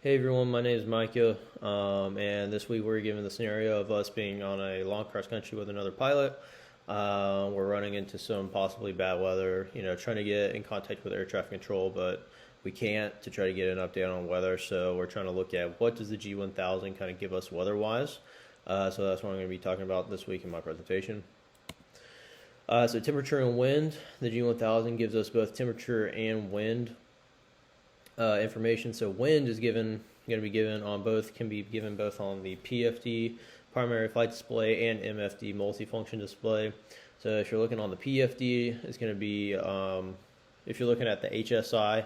Hey everyone, my name is Micah, and this week we're given the scenario of us being on a long cross country with another pilot. We're running into some possibly bad weather, trying to get in contact with air traffic control, but we can't to try to get an update on weather. So we're trying to look at what does the G1000 kind of give us weather-wise. So that's what I'm going to be talking about this week in my presentation. So temperature and wind, the G1000 gives us both temperature and wind information. So wind is going to be given on both, can be given both on the PFD primary flight display and MFD multifunction display. So if you're looking on the PFD, it's going to be if you're looking at the HSI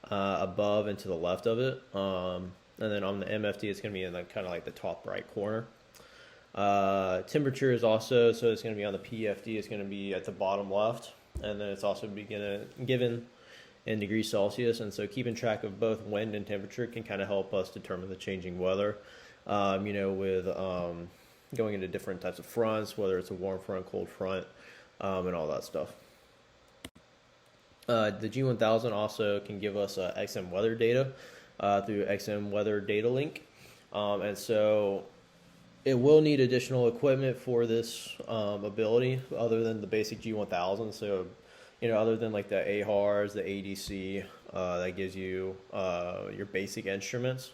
above and to the left of it, and then on the MFD it's going to be in kind of like the top right corner. Temperature is also, so it's going to be on the PFD, it's going to be at the bottom left, and then it's also given in degrees Celsius, and so keeping track of both wind and temperature can kind of help us determine the changing weather, with going into different types of fronts, whether it's a warm front, cold front, and all that stuff. The G1000 also can give us XM weather data through XM weather data link, and so it will need additional equipment for this ability other than the basic G1000. So other than like the AHRs, the ADC, that gives you your basic instruments.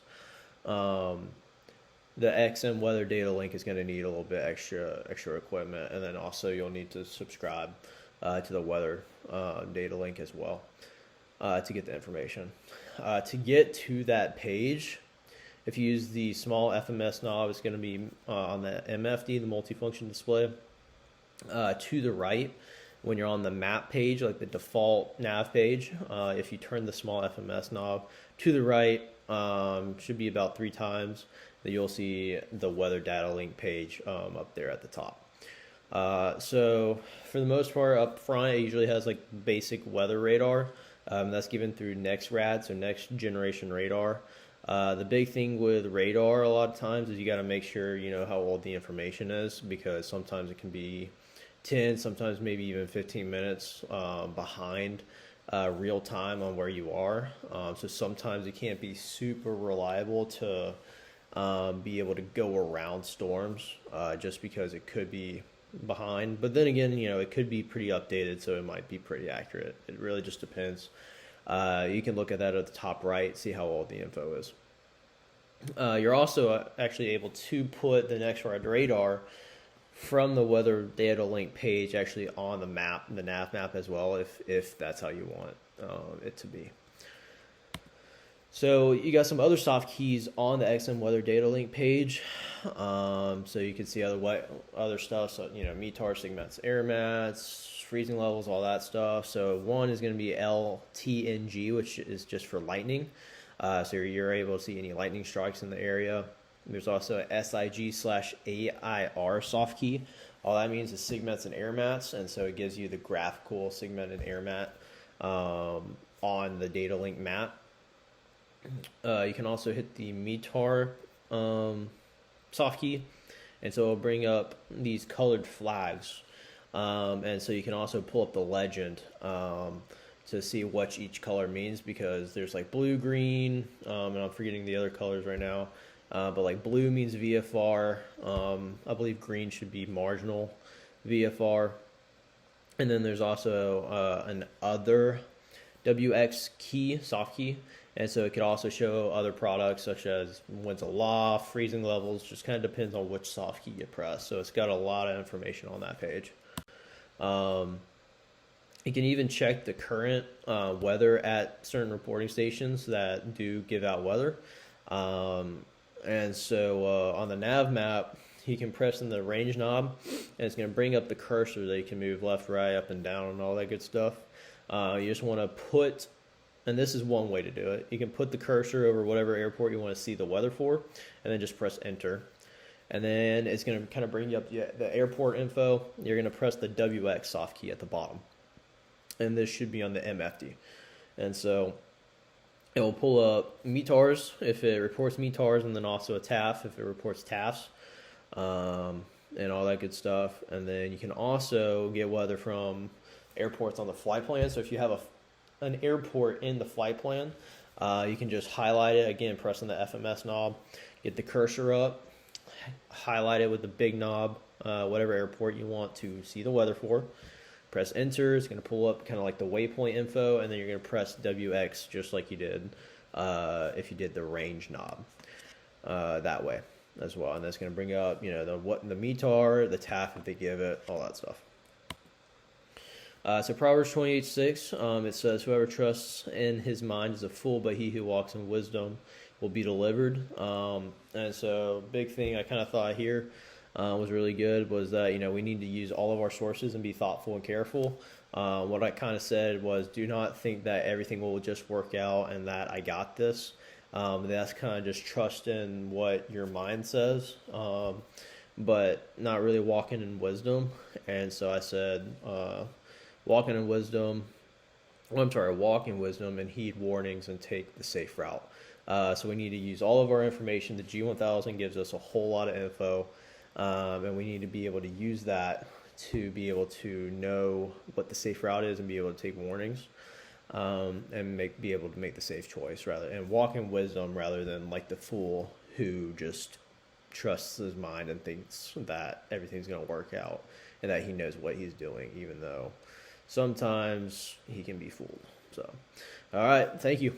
The XM weather data link is going to need a little bit extra equipment, and then also you'll need to subscribe to the weather data link as well to get the information. To get to that page, if you use the small FMS knob, it's going to be on the MFD, the multifunction display, to the right. When you're on the map page, like the default nav page, if you turn the small FMS knob to the right, should be about 3 times, that you'll see the weather data link page up there at the top. So for the most part, up front, it usually has like basic weather radar. That's given through NextRad, so next generation radar. The big thing with radar a lot of times is you got to make sure you know how old the information is, because sometimes it can be 10, sometimes maybe even 15 minutes behind real time on where you are. So sometimes it can't be super reliable to be able to go around storms just because it could be behind. But then again, it could be pretty updated, so it might be pretty accurate. It really just depends. You can look at that at the top right, see how old the info is. You're also actually able to put the NextRad radar from the weather data link page actually on the map, the nav map as well, if that's how you want it to be. So you got some other soft keys on the XM weather data link page. So you can see other stuff. So METAR, SIGMATs, air mats, freezing levels, all that stuff. So one is going to be LTNG, which is just for lightning. So you're able to see any lightning strikes in the area. There's also a SIG/AIR soft key. All that means is SIGMATs and air mats, and so it gives you the graphical SIGMAT and air mat on the data link map. You can also hit the METAR soft key, and so it'll bring up these colored flags, and so you can also pull up the legend to see what each color means, because there's like blue, green, and I'm forgetting the other colors right now. But like blue means VFR, I believe green should be marginal VFR, and then there's also an other WX key, soft key, and so it could also show other products such as winds aloft, freezing levels, just kind of depends on which soft key you press. So it's got a lot of information on that page. You can even check the current weather at certain reporting stations that do give out weather. And so on the nav map, you can press in the range knob, and it's going to bring up the cursor that you can move left, right, up and down, and all that good stuff. You just want to put, and this is one way to do it, you can put the cursor over whatever airport you want to see the weather for, and then just press enter. And then it's going to kind of bring you up the airport info. You're going to press the WX soft key at the bottom. And this should be on the MFD. And so it will pull up METARs if it reports METARs, and then also a TAF if it reports TAFs, and all that good stuff. And then you can also get weather from airports on the flight plan. So if you have an airport in the flight plan, You can just highlight it, again, pressing the FMS knob, get the cursor up, highlight it with the big knob, whatever airport you want to see the weather for. Press enter, it's going to pull up kind of like the waypoint info, and then you're going to press WX just like you did if you did the range knob that way as well. And that's going to bring up, you know, the METAR, the TAF if they give it, all that stuff. So Proverbs 28:6, it says, whoever trusts in his mind is a fool, but he who walks in wisdom will be delivered. And so big thing I kind of thought here was really good was that, you know, we need to use all of our sources and be thoughtful and careful. What I kind of said was, do not think that everything will just work out and that I got this. That's kind of just trust in what your mind says, but not really walking in wisdom. And so I said, walk in wisdom and heed warnings and take the safe route. So we need to use all of our information. The G1000 gives us a whole lot of info, and we need to be able to use that to be able to know what the safe route is and be able to take warnings, and be able to make the safe choice and walk in wisdom rather than like the fool who just trusts his mind and thinks that everything's going to work out and that he knows what he's doing, even though sometimes he can be fooled. So, all right, thank you.